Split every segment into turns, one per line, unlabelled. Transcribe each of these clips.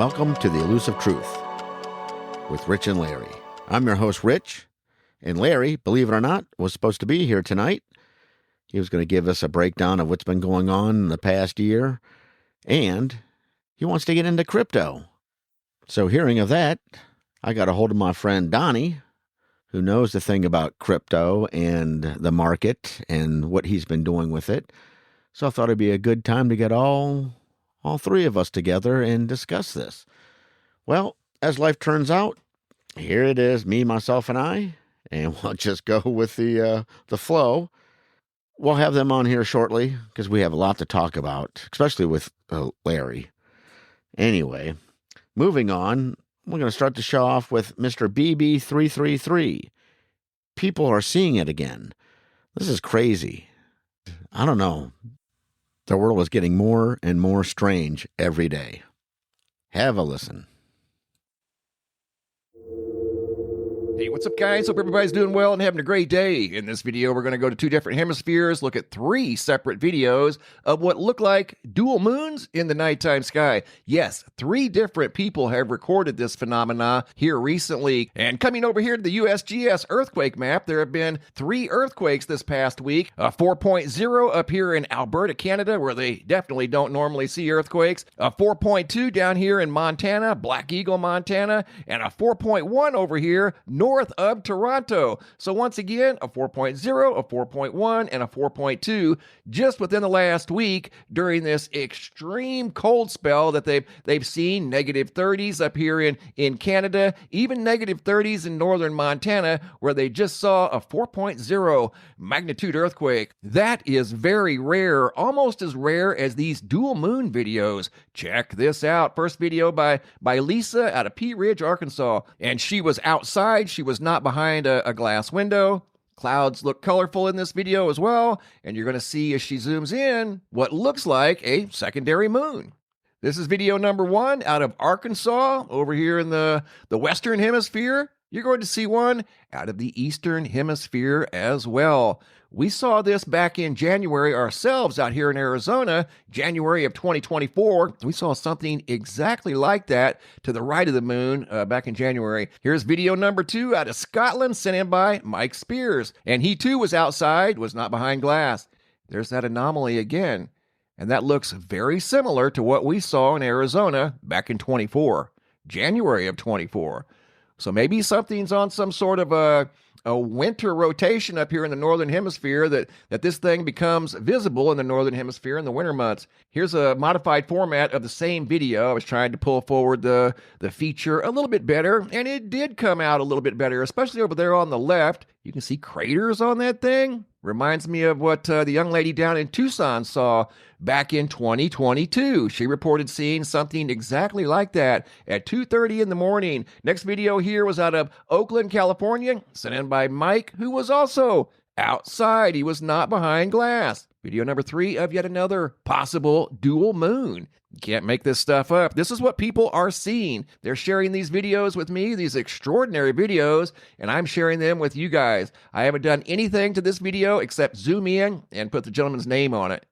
Welcome to the Elusive Truth with Rich and Larry. I'm your host, Rich, and Larry, believe it or not, was supposed to be here tonight. He was going to give us a breakdown of what's been going on in the past year, and he wants to get into crypto. So hearing of that, I got a hold of my friend Donnie, who knows the thing about crypto and the market and what he's been doing with it. So I thought it'd be a good time to get all three of us together and discuss this. Well, as life turns out, here it is, me, myself, and I, and we'll just go with the flow. We'll have them on here shortly because we have a lot to talk about, especially with Larry. Anyway, moving on, we're going to start the show off with Mr. BB333. People are seeing it again. This is crazy. I don't know. The world is getting more and more strange every day. Have a listen.
Hey, what's up, guys? Hope everybody's doing well and having a great day. In this video, we're going to go to two different hemispheres, look at three separate videos of what look like dual moons in the nighttime sky. Yes, three different people have recorded this phenomena here recently. And coming over here to the USGS earthquake map, there have been three earthquakes this past week. A 4.0 up here in Alberta, Canada, where they definitely don't normally see earthquakes. A 4.2 down here in Montana, Black Eagle, Montana. And a 4.1 over here north of Toronto. So once again, a 4.0, a 4.1, and a 4.2 just within the last week during this extreme cold spell that they've seen. Negative 30s up here in Canada, even negative 30s in northern Montana, where they just saw a 4.0 magnitude earthquake. That is very rare, almost as rare as these dual moon videos. Check this out. First video by Lisa out of Pea Ridge, Arkansas. And she was outside. She was not behind a glass window. Clouds look colorful in this video as well, and you're going to see as she zooms in what looks like a secondary moon. This is video number one out of Arkansas over here in the Western Hemisphere. You're going to see one out of the Eastern Hemisphere as well. We saw this back in January ourselves out here in Arizona, January of 2024. We saw something exactly like that to the right of the moon back in January. Here's video number two out of Scotland, sent in by Mike Spears. And he too was outside, was not behind glass. There's that anomaly again. And that looks very similar to what we saw in Arizona back in 24, January of 24. So maybe something's on some sort of a winter rotation up here in the Northern Hemisphere that this thing becomes visible in the Northern Hemisphere in the winter months. Here's a modified format of the same video. I was trying to pull forward the feature a little bit better, and it did come out a little bit better, especially over there on the left. You can see craters on that thing. Reminds me of what the young lady down in Tucson saw back in 2022. She reported seeing something exactly like that at 2:30 in the morning. Next video here was out of Oakland, California, sent in by Mike, who was also outside. He was not behind glass. Video number three of yet another possible dual moon. You can't make this stuff up. This is what people are seeing. They're sharing these videos with me, these extraordinary videos, and I'm sharing them with you guys. I haven't done anything to this video except zoom in and put the gentleman's name on it.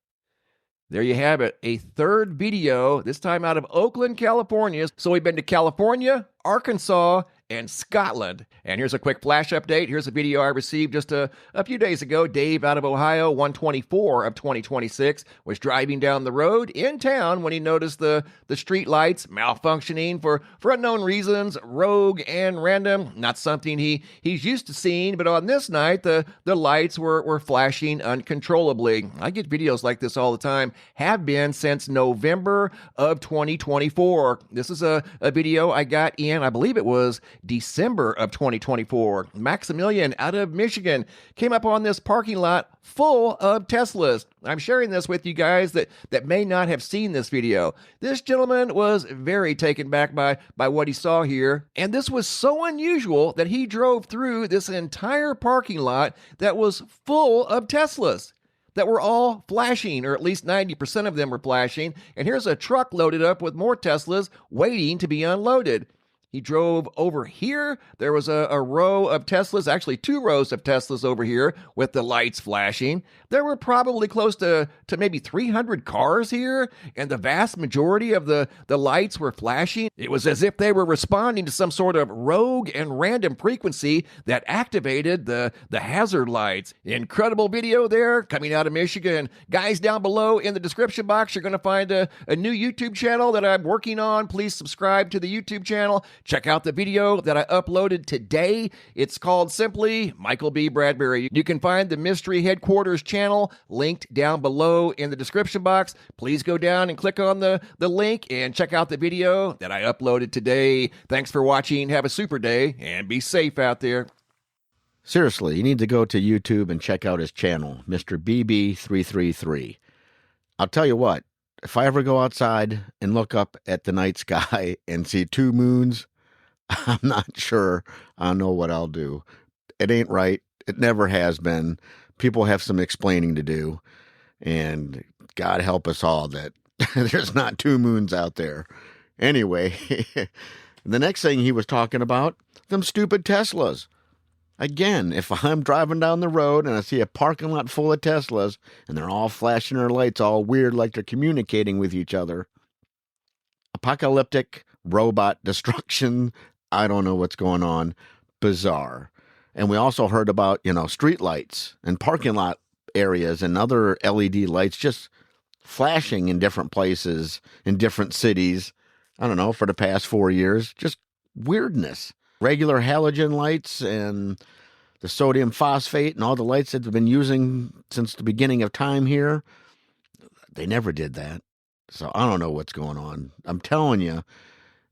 There you have it, a third video, this time out of Oakland, California. So we've been to California, Arkansas, and Scotland. And here's a quick flash update. Here's a video I received just a few days ago. Dave out of Ohio, 124 of 2026, was driving down the road in town when he noticed the street lights malfunctioning for unknown reasons, rogue and random. Not something he's used to seeing, but on this night, the lights were flashing uncontrollably. I get videos like this all the time, have been since November of 2024. This is a video I got in, I believe it was December of 2024. Maximilian out of Michigan came up on this parking lot full of Teslas. I'm sharing this with you guys that may not have seen this video. This gentleman was very taken back by what he saw here, and this was so unusual that he drove through this entire parking lot that was full of Teslas that were all flashing, or at least 90% of them were flashing, and here's a truck loaded up with more Teslas waiting to be unloaded. He drove over here. There was a row of Teslas, actually 2 rows of Teslas over here with the lights flashing. There were probably close to maybe 300 cars here, and the vast majority of the lights were flashing. It was as if they were responding to some sort of rogue and random frequency that activated the hazard lights. Incredible video there coming out of Michigan. Guys, down below in the description box, you're going to find a new YouTube channel that I'm working on. Please subscribe to the YouTube channel. Check out the video that I uploaded today. It's called simply Michael B. Bradbury. You can find the Mystery Headquarters channel linked down below in the description box. Please go down and click on the link and check out the video that I uploaded today. Thanks for watching. Have a super day and be safe out there.
Seriously, you need to go to YouTube and check out his channel, Mr. BB333. I'll tell you what, if I ever go outside and look up at the night sky and see 2 moons, I'm not sure I know what I'll do. It ain't right. It never has been. People have some explaining to do. And God help us all that there's not 2 moons out there. Anyway, the next thing he was talking about, them stupid Teslas. Again, if I'm driving down the road and I see a parking lot full of Teslas and they're all flashing their lights all weird like they're communicating with each other. Apocalyptic robot destruction. I don't know what's going on. Bizarre. And we also heard about, street lights and parking lot areas and other LED lights just flashing in different places, in different cities. I don't know, for the past 4 years. Just weirdness. Regular halogen lights and the sodium phosphate and all the lights that they've been using since the beginning of time here, they never did that. So I don't know what's going on. I'm telling you,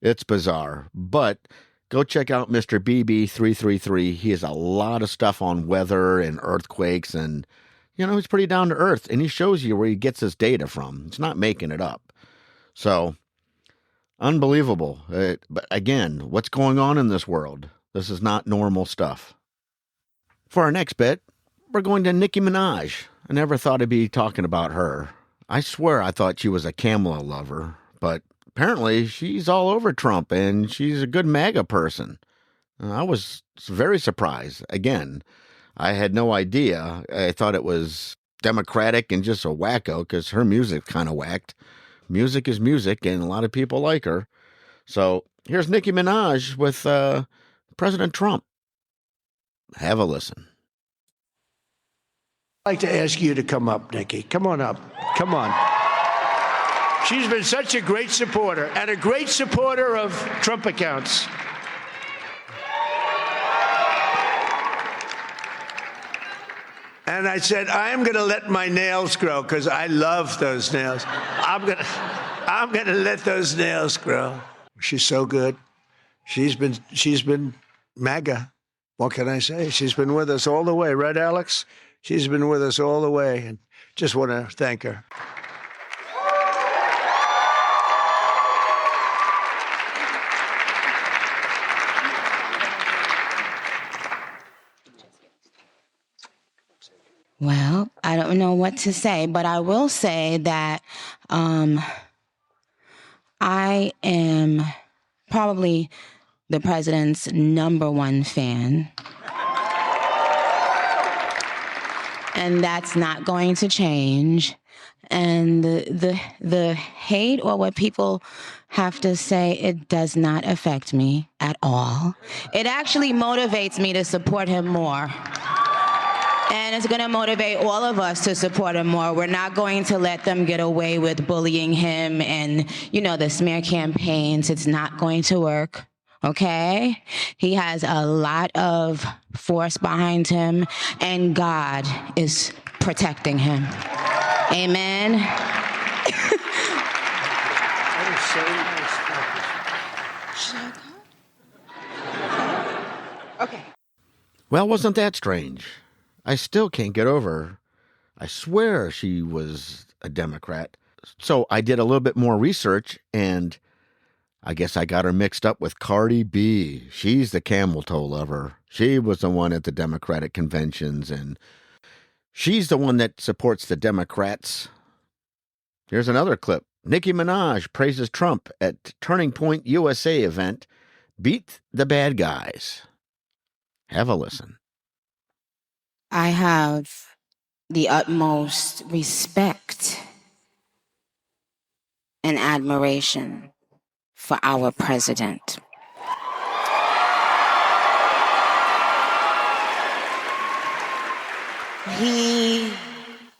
it's bizarre. But go check out Mr. BB333. He has a lot of stuff on weather and earthquakes, and, he's pretty down to earth, and he shows you where he gets his data from. He's not making it up. So, unbelievable. But again, what's going on in this world? This is not normal stuff. For our next bit, we're going to Nicki Manage. I never thought I'd be talking about her. I swear I thought she was a Kamala lover, but apparently she's all over Trump, and she's a good MAGA person. I was very surprised. Again, I had no idea. I thought it was Democratic and just a wacko because her music's kind of whacked. Music is music, and a lot of people like her. So here's Nicki Manage with President Trump. Have a listen.
I'd like to ask you to come up, Nicki. Come on up. Come on. She's been such a great supporter, and a great supporter of Trump accounts. And I said, I am going to let my nails grow because I love those nails. I'm going to let those nails grow. She's so good. She's been MAGA. What can I say? She's been with us all the way, right, Alex? She's been with us all the way, and just want to thank her.
Well, I don't know what to say, but I will say that I am probably the president's #1 fan. And that's not going to change. And the hate or what people have to say, it does not affect me at all. It actually motivates me to support him more. And it's going to motivate all of us to support him more. We're not going to let them get away with bullying him and, the smear campaigns. It's not going to work. Okay? He has a lot of force behind him, and God is protecting him. Amen. Okay.
Well, wasn't that strange? I still can't get over her. I swear she was a Democrat. So I did a little bit more research, and I guess I got her mixed up with Cardi B. She's the camel toe lover. She was the one at the Democratic conventions, and she's the one that supports the Democrats. Here's another clip. Nicki Manage praises Trump at Turning Point USA event. Beat the Bad Guys. Have a listen.
I have the utmost respect and admiration for our president.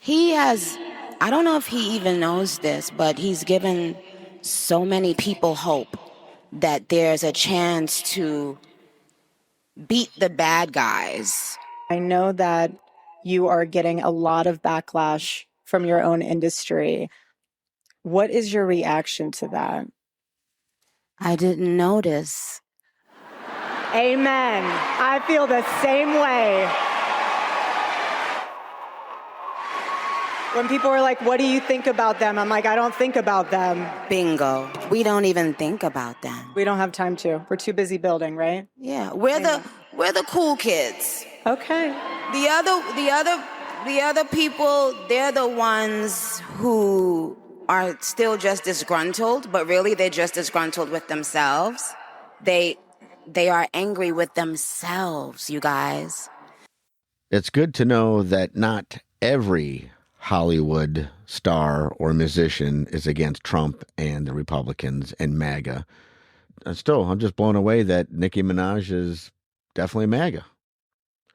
He has, I don't know if he even knows this, but he's given so many people hope that there's a chance to beat the bad guys.
I know that you are getting a lot of backlash from your own industry. What is your reaction to that?
I didn't notice.
Amen. I feel the same way. When people are like, what do you think about them? I'm like, I don't think about them.
Bingo. We don't even think about them.
We don't have time to. We're too busy building, right?
Yeah, we're the cool kids.
Okay.
The other people, they're the ones who are still just disgruntled, but really they're just disgruntled with themselves. They are angry with themselves, you guys.
It's good to know that not every Hollywood star or musician is against Trump and the Republicans and MAGA. Still, I'm just blown away that Nicki Manage is definitely MAGA.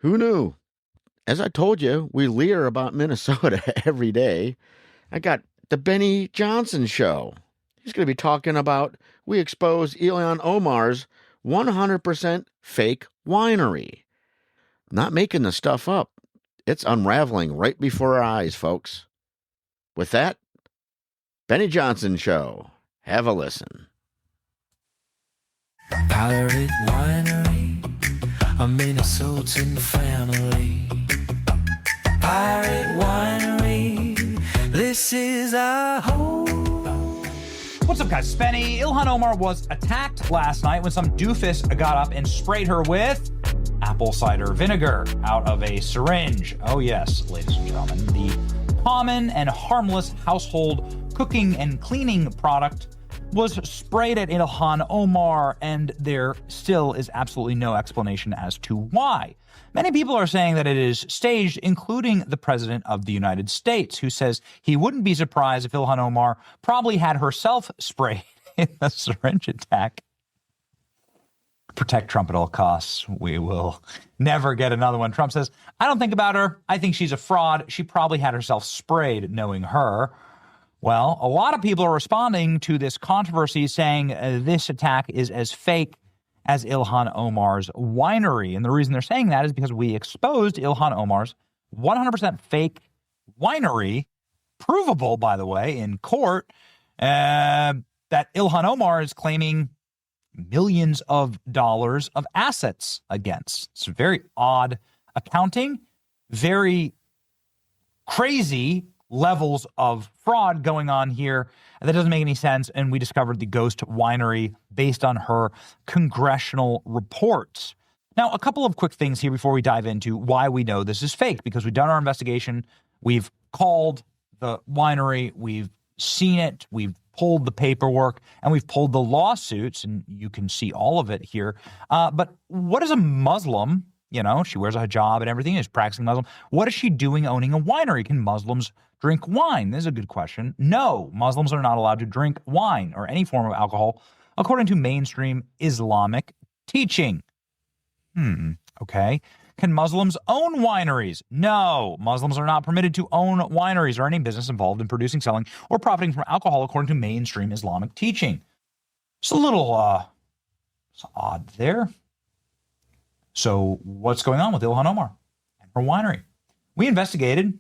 Who knew? As I told you, we leer about Minnesota every day. I got the Benny Johnson show. He's going to be talking about we expose Ilhan Omar's 100% fake winery. Not making the stuff up. It's unraveling right before our eyes, folks. With that, Benny Johnson Show. Have a listen.
Pirate Winery, a Minnesotan family. Pirate Winery, this is our home.
What's up, guys? Spenny. Ilhan Omar was attacked last night when some doofus got up and sprayed her with apple cider vinegar out of a syringe. Oh yes, ladies and gentlemen, the common and harmless household cooking and cleaning product was sprayed at Ilhan Omar, and there still is absolutely no explanation as to why. Many people are saying that it is staged, including the President of the United States, who says he wouldn't be surprised if Ilhan Omar probably had herself sprayed in the syringe attack. Protect Trump at all costs. We will never get another one. Trump says, I don't think about her. I think she's a fraud. She probably had herself sprayed, knowing her. Well, a lot of people are responding to this controversy, saying this attack is as fake as Ilhan Omar's winery. And the reason they're saying that is because we exposed Ilhan Omar's 100% fake winery, provable, by the way, in court, that Ilhan Omar is claiming millions of dollars of assets against. It's very odd accounting, very crazy levels of fraud going on here. That doesn't make any sense. And we discovered the ghost winery based on her congressional reports. Now, a couple of quick things here before we dive into why we know this is fake, because we've done our investigation. We've called the winery. We've seen it. We've pulled the paperwork, and we've pulled the lawsuits, and you can see all of it here. But what is a Muslim? You know, she wears a hijab and everything, is practicing Muslim. What is she doing owning a winery? Can Muslims drink wine? This is a good question. No, Muslims are not allowed to drink wine or any form of alcohol, according to mainstream Islamic teaching. Okay. Can Muslims own wineries? No, Muslims are not permitted to own wineries or any business involved in producing, selling, or profiting from alcohol, according to mainstream Islamic teaching. It's a little it's odd there. So what's going on with Ilhan Omar and her winery? We investigated.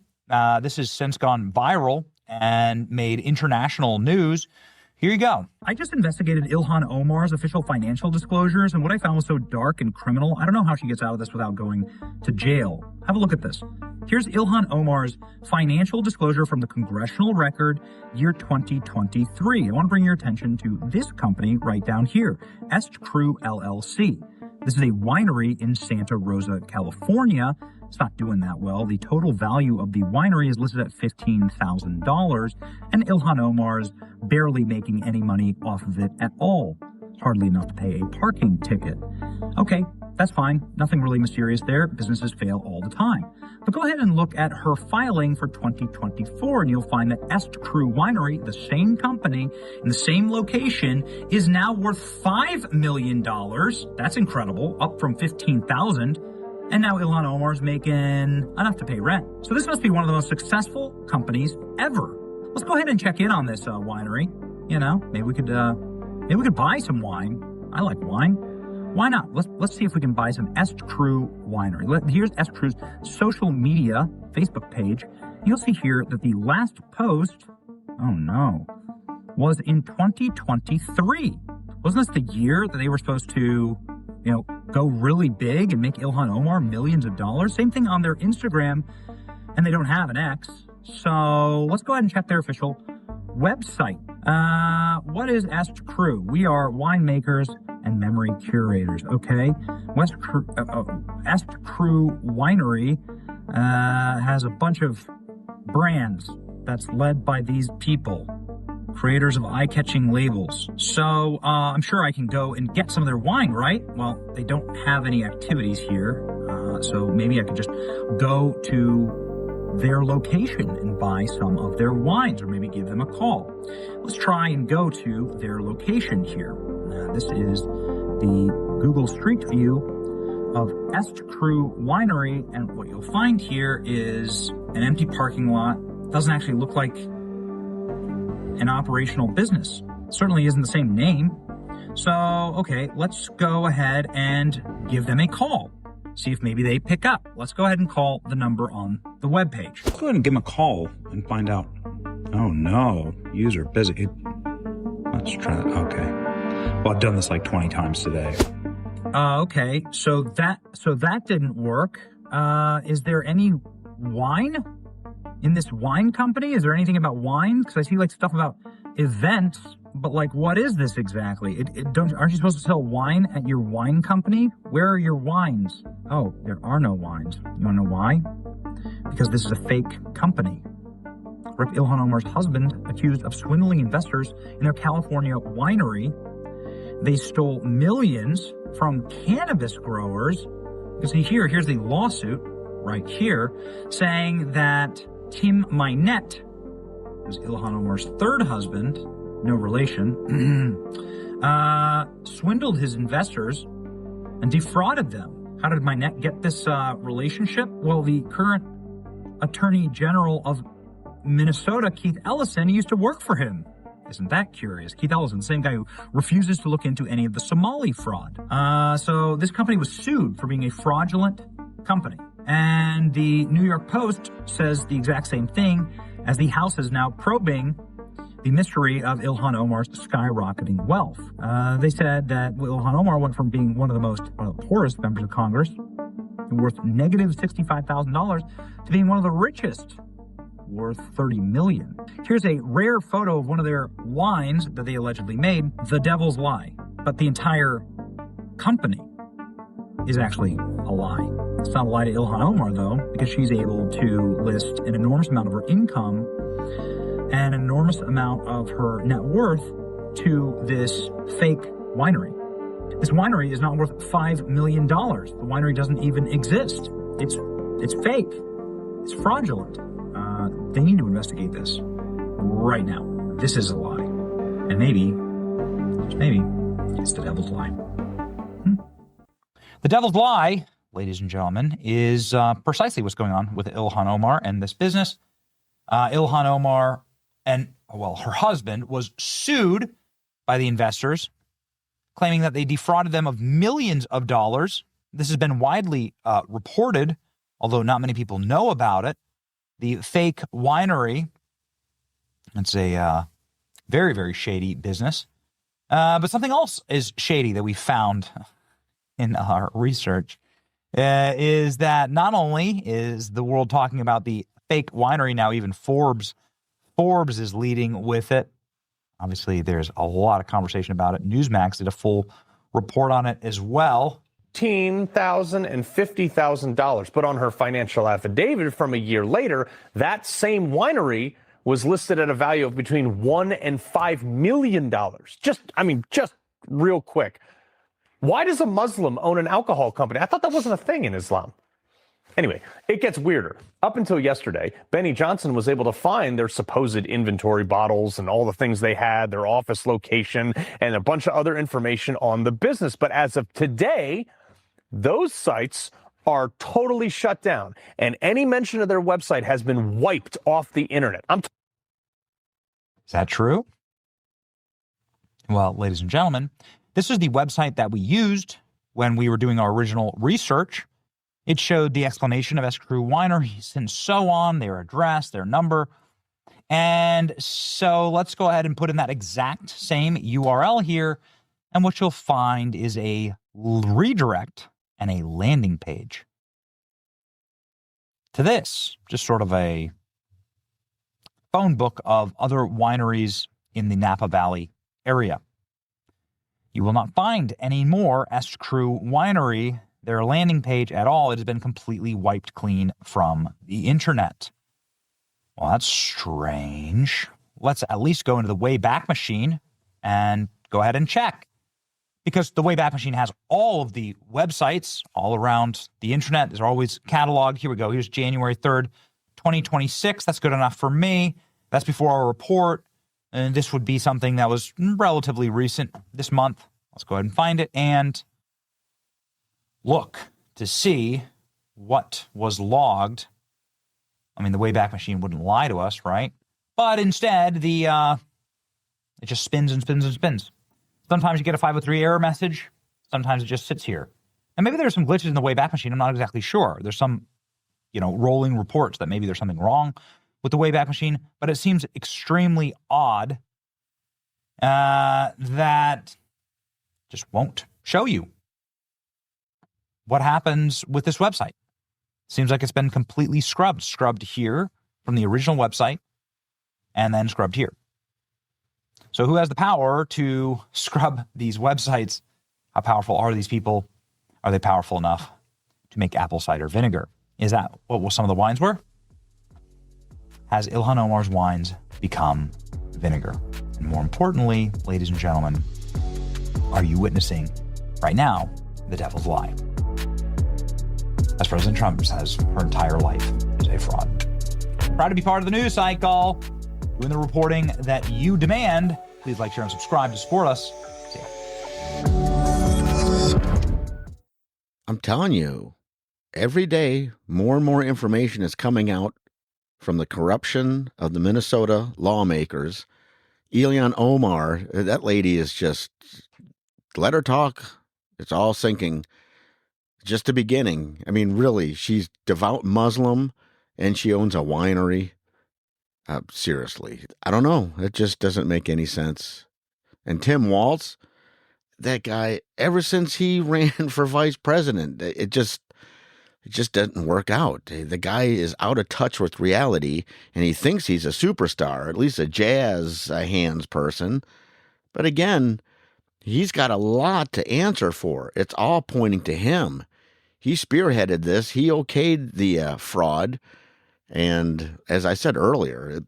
This has since gone viral and made international news. Here you go. I just investigated Ilhan Omar's official financial disclosures, and what I found was so dark and criminal. I don't know how she gets out of this without going to jail. Have a look at this. Here's Ilhan Omar's financial disclosure from the Congressional Record, year 2023. I want to bring your attention to this company right down here, Est Crew LLC. This is a winery in Santa Rosa, California. It's not doing that well. The total value of the winery is listed at $15,000, and Ilhan Omar's barely making any money off of it at all. hardly enough to pay a parking ticket. Okay, that's fine. Nothing really mysterious there. Businesses fail all the time. But go ahead and look at her filing for 2024, and you'll find that Est Crew Winery, the same company in the same location, is now worth $5 million. That's incredible, up from $15,000. And now Ilhan Omar's making enough to pay rent. So this must be one of the most successful companies ever. Let's go ahead and check in on this winery. You know, maybe we could buy some wine. I like wine. Why not? Let's see if we can buy some Est Crew Winery. Here's Est Crew's social media Facebook page. You'll see here that the last post, oh no, was in 2023. Wasn't this the year that they were supposed to, go really big and make Ilhan Omar millions of dollars? Same thing on their Instagram, and they don't have an X. So let's go ahead and check their official website. What is Est Crew? We are winemakers and memory curators, okay? Est Crew Winery has a bunch of brands that's led by these people, creators of eye-catching labels. So I'm sure I can go and get some of their wine, right? Well, they don't have any activities here, so maybe I could just go to their location and buy some of their wines, or maybe give them a call. Let's try and go to their location here. This is the Google Street View of Est Crew Winery, and what you'll find here is an empty parking lot. Doesn't actually look like an operational business. Certainly isn't the same name. So, okay, let's go ahead and give them a call. See if maybe they pick up. Let's go ahead and call the number on the webpage. Let's go ahead and give them a call and find out. Oh no, user busy. Let's try that. Okay. Well, I've done this like 20 times today. Okay, so that didn't work. Is there any wine in this wine company? Is there anything about wine? Because I see like stuff about events, but like, what is this exactly? Aren't you supposed to sell wine at your wine company? Where are your wines? Oh, there are no wines. You wanna know why? Because this is a fake company. Rip Ilhan Omar's husband accused of swindling investors in their California winery. They stole millions from cannabis growers. You see here's the lawsuit right here, saying that Tim Minette, who's Ilhan Omar's third husband, no relation, swindled his investors and defrauded them. How did Minette get this relationship? Well, the current Attorney General of Minnesota, Keith Ellison, used to work for him. Isn't that curious? Keith Ellison, the same guy who refuses to look into any of the Somali fraud. So this company was sued for being a fraudulent company. And the New York Post says the exact same thing, as the House is now probing the mystery of Ilhan Omar's skyrocketing wealth. They said that Ilhan Omar went from being one of the poorest members of Congress, worth negative $65,000, to being one of the richest, worth $30 million. Here's a rare photo of one of their wines that they allegedly made, The Devil's Lie. But the entire company is actually a lie. It's not a lie to Ilhan Omar, though, because she's able to list an enormous amount of her income and an enormous amount of her net worth to this fake winery. This winery is not worth $5 million. The winery doesn't even exist. It's fake. It's fraudulent. They need to investigate this right now. This is a lie. And maybe, it's the devil's lie. The devil's lie, ladies and gentlemen, is precisely what's going on with Ilhan Omar and this business. Ilhan Omar her husband was sued by the investors, claiming that they defrauded them of millions of dollars. This has been widely reported, although not many people know about it. The fake winery, it's a very, very shady business. But something else is shady that we found in our research is that not only is the world talking about the fake winery, now even Forbes is leading with it. Obviously, there's a lot of conversation about it. Newsmax did a full report on it as well.
$15,000 and $50,000. But on her financial affidavit from a year later, that same winery was listed at a value of between $1 and $5 million. Just real quick. Why does a Muslim own an alcohol company? I thought that wasn't a thing in Islam. Anyway, it gets weirder. Up until yesterday, Benny Johnson was able to find their supposed inventory bottles and all the things they had, their office location, and a bunch of other information on the business. But as of today, those sites are totally shut down, and any mention of their website has been wiped off the internet.
Is that true? Well, ladies and gentlemen, this is the website that we used when we were doing our original research. It showed the explanation of S. Crew Wineries and so on, their address, their number. And so let's go ahead and put in that exact same URL here. And what you'll find is a redirect and a landing page to this, just sort of a phone book of other wineries in the Napa Valley area. You will not find any more S. Crew Winery, their landing page at all. It has been completely wiped clean from the internet. Well, that's strange. Let's at least go into the Wayback Machine and go ahead and check. Because the Wayback Machine has all of the websites all around the internet. There's always catalog. Here we go. Here's January 3rd, 2026. That's good enough for me. That's before our report. And this would be something that was relatively recent this month. Let's go ahead and find it and look to see what was logged. I mean, the Wayback Machine wouldn't lie to us, right? But instead, it just spins and spins and spins. Sometimes you get a 503 error message. Sometimes it just sits here. And maybe there's some glitches in the Wayback Machine. I'm not exactly sure. There's some, rolling reports that maybe there's something wrong with the Wayback Machine. But it seems extremely odd that just won't show you what happens with this website. Seems like it's been completely scrubbed here from the original website and then scrubbed here. So who has the power to scrub these websites? How powerful are these people? Are they powerful enough to make apple cider vinegar? Is that what some of the wines were? Has Ilhan Omar's wines become vinegar? And more importantly, ladies and gentlemen, are you witnessing right now the devil's lie? As President Trump says, her entire life is a fraud. Proud to be part of the news cycle, doing the reporting that you demand. Please like, share, and subscribe to support us. See ya.
I'm telling you, every day, more and more information is coming out from the corruption of the Minnesota lawmakers. Ilhan Omar, that lady is just, let her talk. It's all sinking. Just the beginning. I mean, really, she's devout Muslim and she owns a winery. Seriously, I don't know. It just doesn't make any sense. And Tim Walz, that guy, ever since he ran for vice president, it just doesn't work out. The guy is out of touch with reality, and he thinks he's a superstar, at least a jazz hands person. But again, he's got a lot to answer for. It's all pointing to him. He spearheaded this. He okayed the fraud. And as I said earlier,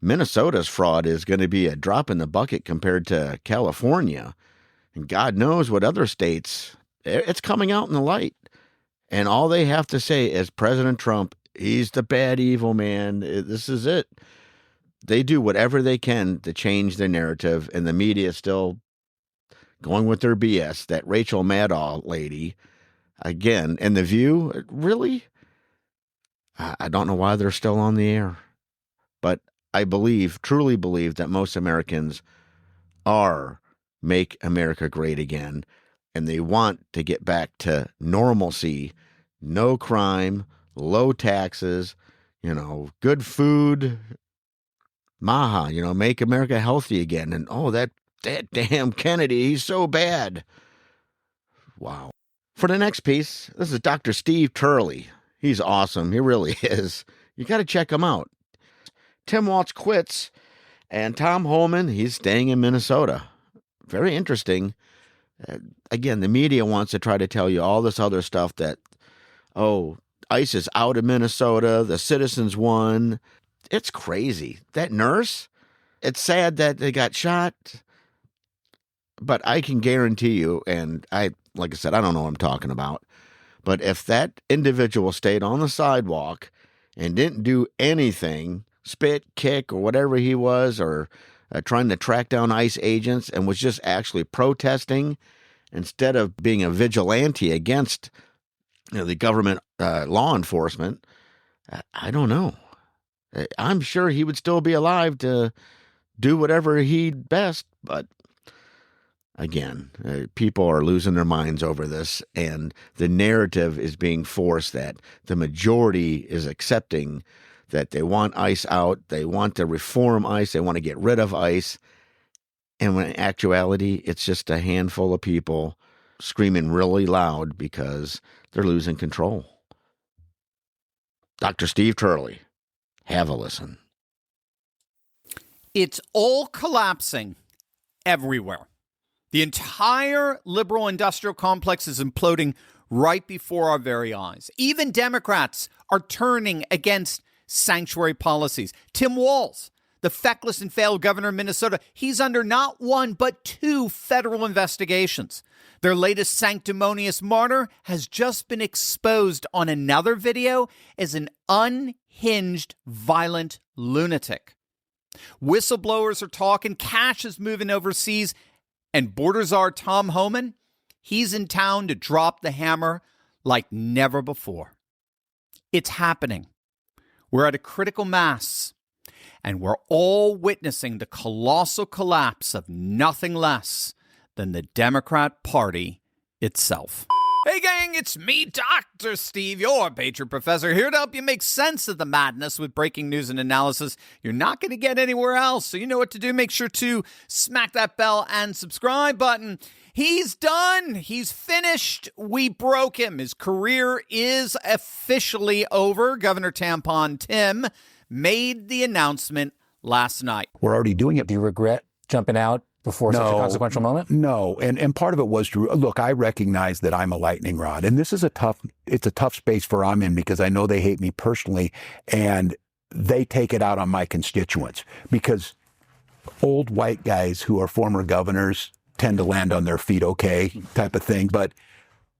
Minnesota's fraud is going to be a drop in the bucket compared to California. And God knows what other states, it's coming out in the light. And all they have to say is President Trump, he's the bad, evil man. This is it. They do whatever they can to change their narrative, and the media is still going with their BS. That Rachel Maddow lady, again, and The View, really? I don't know why they're still on the air. But I truly believe that most Americans are make America great again, and they want to get back to normalcy, no crime, low taxes, good food, make America healthy again. And that damn Kennedy, he's so bad. Wow. For the next piece, this is Dr. Steve Turley. He's awesome. He really is. You got to check him out. Tim Walz quits, and Tom Homan, he's staying in Minnesota. Very interesting. Again, the media wants to try to tell you all this other stuff that, ICE is out of Minnesota, the citizens won. It's crazy. That nurse, it's sad that they got shot, But I can guarantee you, and like I said, I don't know what I'm talking about, but if that individual stayed on the sidewalk and didn't do anything, spit, kick, or whatever he was, or trying to track down ICE agents, and was just actually protesting instead of being a vigilante against the government law enforcement, I don't know. I'm sure he would still be alive to do whatever he'd best, but again, people are losing their minds over this, and the narrative is being forced that the majority is accepting that they want ICE out, they want to reform ICE, they want to get rid of ICE, and when in actuality, it's just a handful of people screaming really loud because they're losing control. Dr. Steve Turley, have a listen.
It's all collapsing everywhere. The entire liberal industrial complex is imploding right before our very eyes. Even Democrats are turning against sanctuary policies. Tim Walz, the feckless and failed governor of Minnesota, he's under not one but 2 federal investigations. Their latest sanctimonious martyr has just been exposed on another video as an unhinged, violent lunatic. Whistleblowers are talking, cash is moving overseas, and border czar Tom Homan, he's in town to drop the hammer like never before. It's happening. We're at a critical mass, and we're all witnessing the colossal collapse of nothing less than the Democrat Party itself. Hey gang, it's me, Dr. Steve, your patron professor, here to help you make sense of the madness with breaking news and analysis you're not going to get anywhere else. So you know what to do. Make sure to smack that bell and subscribe button. He's done. He's finished. We broke him. His career is officially over. Governor Tampon Tim made the announcement last night.
We're already doing it.
Do you regret jumping out before such a consequential moment?
No. And part of it was to look, I recognize that I'm a lightning rod, and this is it's a tough space for I'm in, because I know they hate me personally and they take it out on my constituents, because old white guys who are former governors tend to land on their feet okay type of thing. But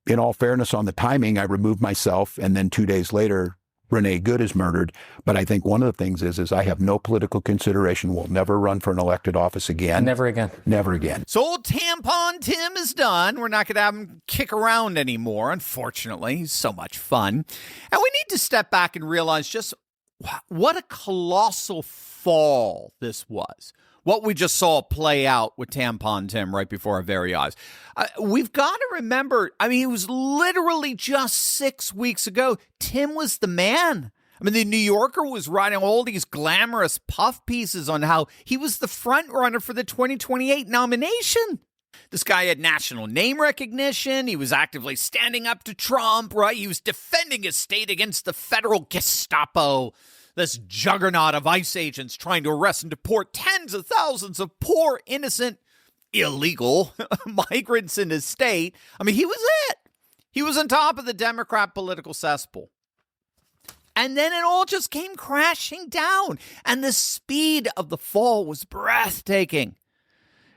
in all fairness on the timing, I removed myself, and then 2 days later, Renee Good is murdered. But I think one of the things is I have no political consideration. Will never run for an elected office again.
Never again.
Never again.
So old Tampon Tim is done. We're not going to have him kick around anymore, unfortunately. He's so much fun. And we need to step back and realize just what a colossal fall this was. What we just saw play out with Tampon Tim right before our very eyes. We've got to remember, I mean, it was literally just 6 weeks ago. Tim was the man. I mean, the New Yorker was writing all these glamorous puff pieces on how he was the front runner for the 2028 nomination. This guy had national name recognition. He was actively standing up to Trump, right? He was defending his state against the federal Gestapo, this juggernaut of ICE agents trying to arrest and deport tens of thousands of poor, innocent, illegal migrants in his state. I mean, he was it. He was on top of the Democrat political cesspool. And then it all just came crashing down. And the speed of the fall was breathtaking.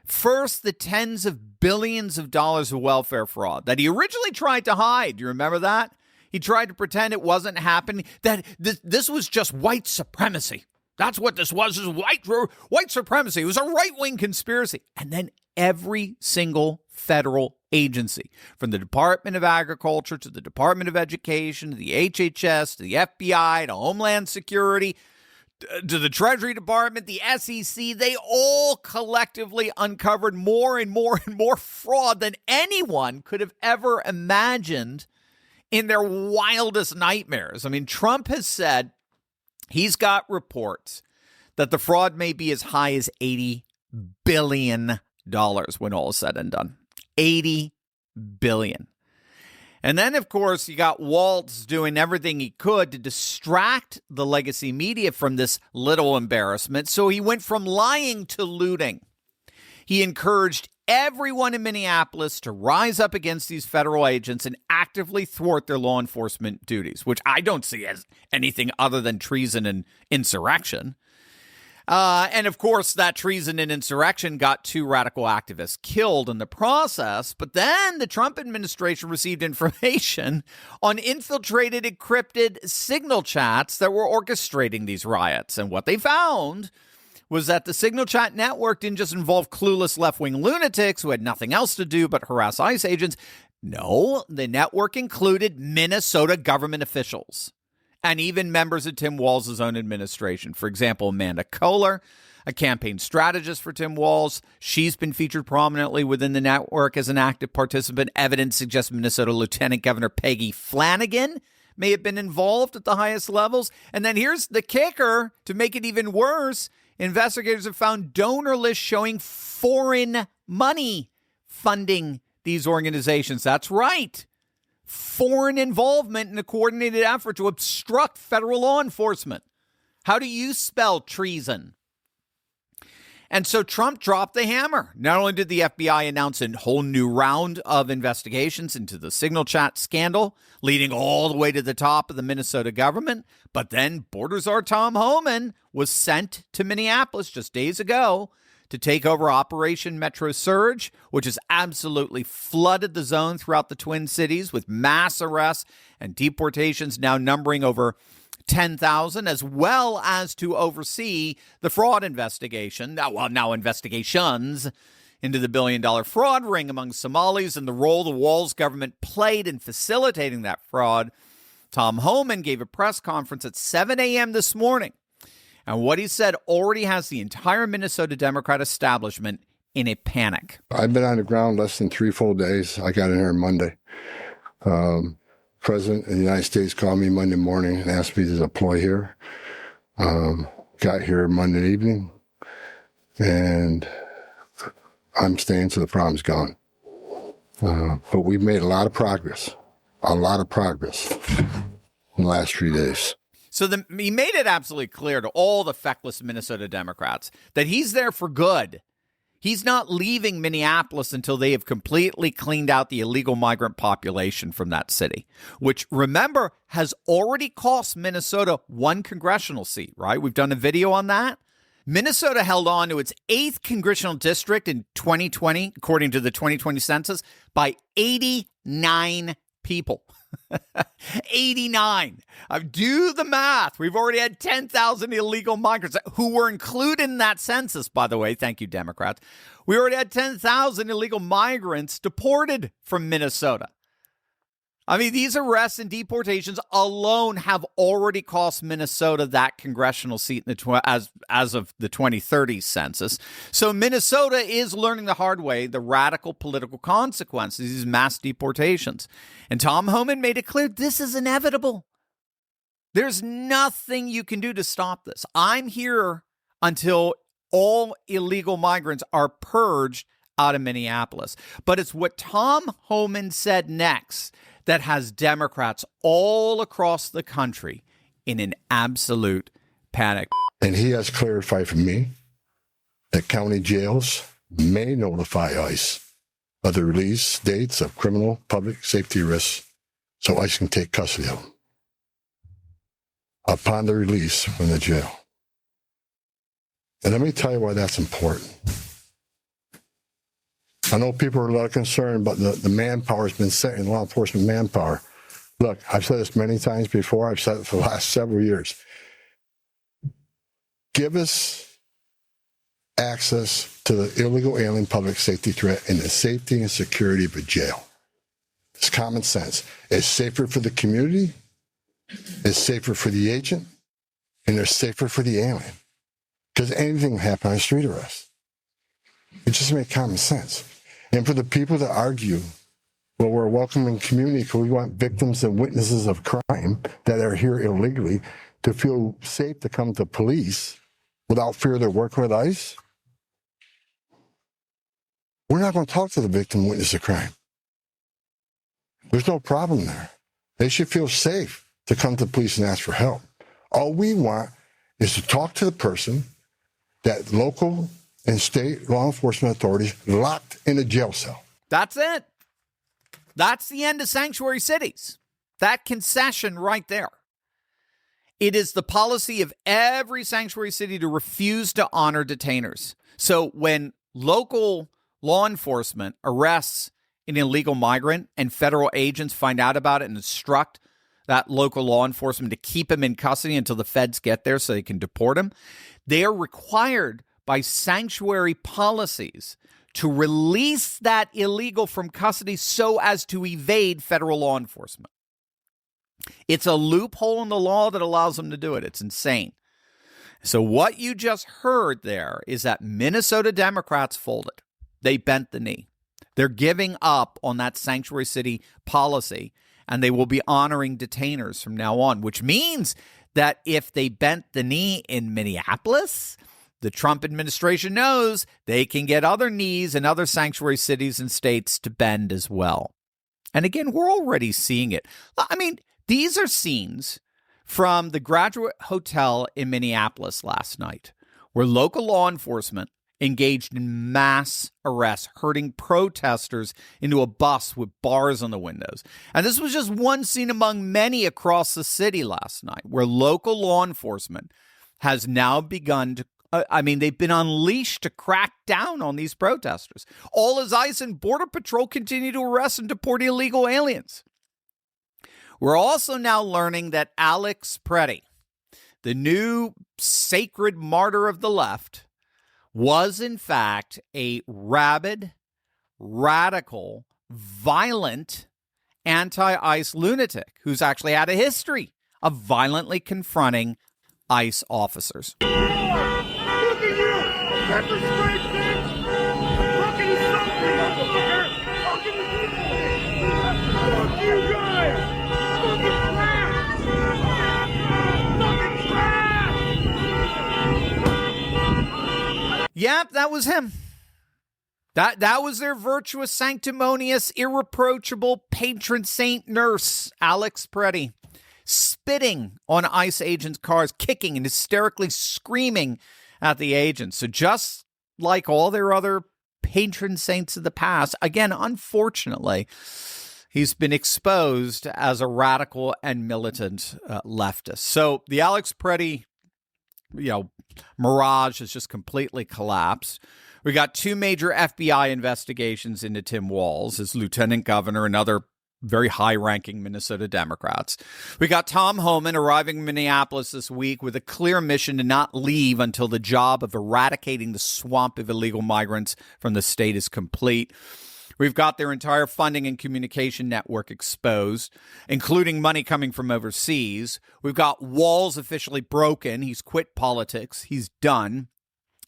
First, the tens of billions of dollars of welfare fraud that he originally tried to hide. Do you remember that? He tried to pretend it wasn't happening, that this was just white supremacy. That's what this was white supremacy. It was a right-wing conspiracy. And then every single federal agency, from the Department of Agriculture to the Department of Education, to the HHS, to the FBI, to Homeland Security, to the Treasury Department, the SEC, they all collectively uncovered more and more and more fraud than anyone could have ever imagined in their wildest nightmares. I mean, Trump has said he's got reports that the fraud may be as high as $80 billion when all is said and done. $80 billion. And then, of course, you got Walz doing everything he could to distract the legacy media from this little embarrassment. So he went from lying to looting. He encouraged everyone in Minneapolis to rise up against these federal agents and actively thwart their law enforcement duties, which I don't see as anything other than treason and insurrection. And of course, that treason and insurrection got 2 radical activists killed in the process. But then the Trump administration received information on infiltrated, encrypted signal chats that were orchestrating these riots. And what they found was that the signal chat network didn't just involve clueless left-wing lunatics who had nothing else to do but harass ICE agents. No, the network included Minnesota government officials and even members of Tim Walz's own administration. For example, Amanda Kohler, a campaign strategist for Tim Walz. She's been featured prominently within the network as an active participant. Evidence suggests Minnesota Lieutenant Governor Peggy Flanagan may have been involved at the highest levels. And then here's the kicker to make it even worse. Investigators have found donor lists showing foreign money funding these organizations. That's right. Foreign involvement in a coordinated effort to obstruct federal law enforcement. How do you spell treason? And so Trump dropped the hammer. Not only did the FBI announce a whole new round of investigations into the signal chat scandal, leading all the way to the top of the Minnesota government, but then border czar Tom Homan was sent to Minneapolis just days ago to take over Operation Metro Surge, which has absolutely flooded the zone throughout the Twin Cities with mass arrests and deportations now numbering over 10,000, as well as to oversee the fraud investigation, now investigations into the billion-dollar fraud ring among Somalis and the role the Walz government played in facilitating that fraud. Tom Homan gave a press conference at 7 a.m. this morning, and what he said already has the entire Minnesota Democrat establishment in a panic.
I've been on the ground less than 3 full days. I got in here Monday. President of the United States called me Monday morning and asked me to deploy here. Got here Monday evening, and I'm staying till the problem's gone. But we've made a lot of progress in the last 3 days.
So he made it absolutely clear to all the feckless Minnesota Democrats that he's there for good. He's not leaving Minneapolis until they have completely cleaned out the illegal migrant population from that city, which, remember, has already cost Minnesota 1 congressional seat, right? We've done a video on that. Minnesota held on to its 8th congressional district in 2020, according to the 2020 census, by 89 people. 89. Do the math. We've already had 10,000 illegal migrants who were included in that census, by the way. Thank you, Democrats. We already had 10,000 illegal migrants deported from Minnesota. I mean, these arrests and deportations alone have already cost Minnesota that congressional seat in the as of the 2030 census. So Minnesota is learning the hard way the radical political consequences of these mass deportations. And Tom Homan made it clear this is inevitable. There's nothing you can do to stop this. I'm here until all illegal migrants are purged out of Minneapolis. But it's what Tom Homan said next that has Democrats all across the country in an absolute panic.
And he has clarified for me that county jails may notify ICE of the release dates of criminal public safety risks so ICE can take custody of them upon the release from the jail. And let me tell you why that's important. I know people are a lot concerned about the manpower has been set in law enforcement manpower. Look, I've said this many times before. I've said it for the last several years. Give us access to the illegal alien public safety threat and the safety and security of a jail. It's common sense. It's safer for the community. It's safer for the agent. And it's safer for the alien. Because anything can happen on a street arrest. It just makes common sense. And for the people that argue, well, we're a welcoming community because we want victims and witnesses of crime that are here illegally to feel safe to come to police without fear they're working with ICE, we're not going to talk to the victim and witness of crime. There's no problem there. They should feel safe to come to police and ask for help. All we want is to talk to the person that local and state law enforcement authorities locked in a jail cell.
That's it. That's the end of sanctuary cities. That concession right there. It is the policy of every sanctuary city to refuse to honor detainers. So when local law enforcement arrests an illegal migrant and federal agents find out about it and instruct that local law enforcement to keep him in custody until the feds get there so they can deport him, they are required by sanctuary policies to release that illegal from custody so as to evade federal law enforcement. It's a loophole in the law that allows them to do it. It's insane. So what you just heard there is that Minnesota Democrats folded. They bent the knee. They're giving up on that sanctuary city policy, and they will be honoring detainers from now on, which means that if they bent the knee in Minneapolis, the Trump administration knows they can get other knees in other sanctuary cities and states to bend as well. And again, we're already seeing it. I mean, these are scenes from the Graduate Hotel in Minneapolis last night, where local law enforcement engaged in mass arrests, herding protesters into a bus with bars on the windows. And this was just one scene among many across the city last night, where local law enforcement has now begun to they've been unleashed to crack down on these protesters. All as ICE and Border Patrol continue to arrest and deport illegal aliens. We're also now learning that Alex Preddy, the new sacred martyr of the left, was in fact a rabid, radical, violent, anti-ICE lunatic who's actually had a history of violently confronting ICE officers.
Look at you! Pepper spray, bitch! Fucking something, motherfucker! Fucking fuck you guys! Fucking trash! Fucking trash!
Yep, that was him. That was their virtuous, sanctimonious, irreproachable patron saint nurse, Alex Preddy, spitting on ICE agents' cars, kicking and hysterically screaming at the agents. So just like all their other patron saints of the past, again, unfortunately, he's been exposed as a radical and militant leftist. So the Alex Preddy, mirage has just completely collapsed. We got two major FBI investigations into Tim Walz, his lieutenant governor, and other very high-ranking Minnesota Democrats. We got Tom Homan arriving in Minneapolis this week with a clear mission to not leave until the job of eradicating the swamp of illegal migrants from the state is complete. We've got their entire funding and communication network exposed, including money coming from overseas. We've got Walz officially broken. He's quit politics. He's done.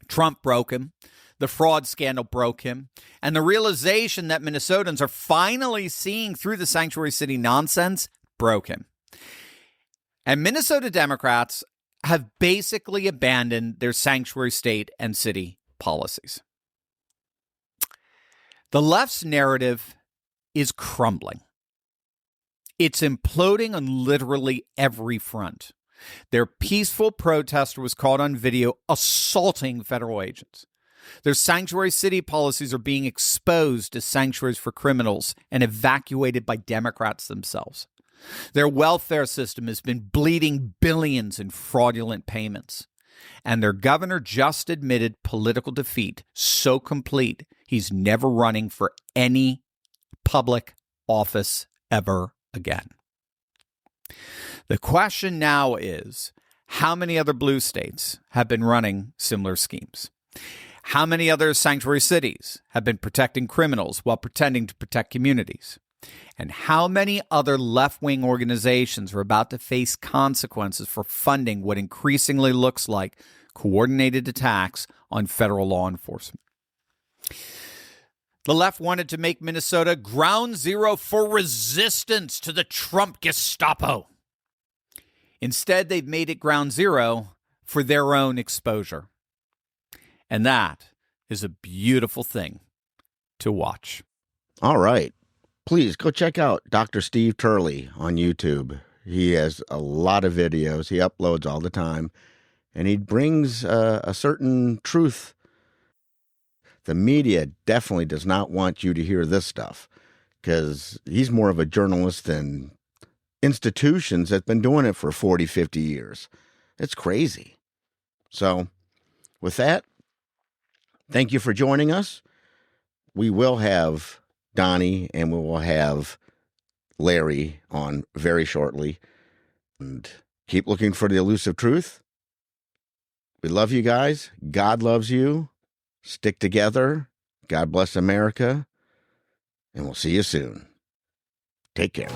Trump broke him. The fraud scandal broke him. And the realization that Minnesotans are finally seeing through the sanctuary city nonsense broke him. And Minnesota Democrats have basically abandoned their sanctuary state and city policies. The left's narrative is crumbling. It's imploding on literally every front. Their peaceful protester was caught on video assaulting federal agents. Their sanctuary city policies are being exposed as sanctuaries for criminals and evacuated by Democrats themselves. Their welfare system has been bleeding billions in fraudulent payments. And their governor just admitted political defeat so complete he's never running for any public office ever again. The question now is, how many other blue states have been running similar schemes? How many other sanctuary cities have been protecting criminals while pretending to protect communities? And how many other left-wing organizations are about to face consequences for funding what increasingly looks like coordinated attacks on federal law enforcement? The left wanted to make Minnesota ground zero for resistance to the Trump Gestapo. Instead, they've made it ground zero for their own exposure. And that is a beautiful thing to watch.
All right. Please go check out Dr. Steve Turley on YouTube. He has a lot of videos. He uploads all the time. And he brings a certain truth. The media definitely does not want you to hear this stuff because he's more of a journalist than institutions that's been doing it for 40, 50 years. It's crazy. So with that, thank you for joining us. We will have Donnie and we will have Larry on very shortly. And keep looking for the elusive truth. We love you guys. God loves you. Stick together. God bless America. And we'll see you soon. Take care.